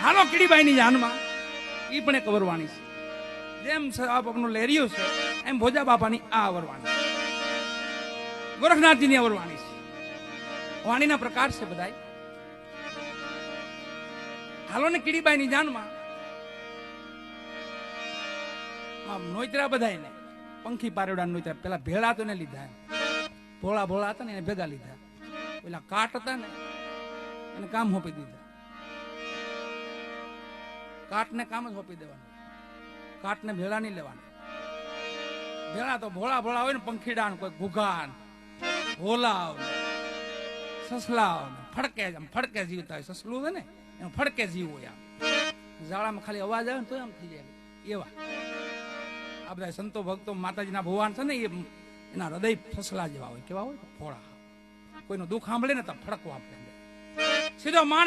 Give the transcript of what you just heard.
હાલો કીડીબાઈ ની જાનમાં એ પણ એક અવરવાણી છે. જેમ આપનો લેરિયો છે એમ ભોજા બાપાની આ અવરવાણી છે. ગોરખનાથજીની અવરવાણી છે. વાણીના પ્રકાર છે બધાય. હાલો ને કીડીબાઈ ની જાનમાં નોતરા બધાય ને પંખી પારેડા નોતરા પેલા ભેળા તો ને લીધા, ભોળા ભોળા હતા ને એને ભેગા લીધા. પેલા કાટ હતા ને એને કામ સોંપી દીધા. કાટને કામ જ સોંપી દેવાનું, કાટને ભેળા નહીં લેવાના. ભેળા તો ભોળા ભોળા હોય ને, પંખીડા કોઈ ઘુઘા ભોલા સસલા ફડકે ફડકે જીવતા હોય. સસલું છે ને એમ ફડકે જીવ હોય. આમ ઝાડામાં ખાલી અવાજ આવે ને તો આમ થઈ જાય એવા. આ બધા સંતો ભક્તો માતાજીના ભગવાન છે ને એના હૃદય સસલા જેવા હોય. કેવા હોય? ભોળા. કોઈનું દુઃખ સાંભળે ને તો ફડકવા સીધો માણસ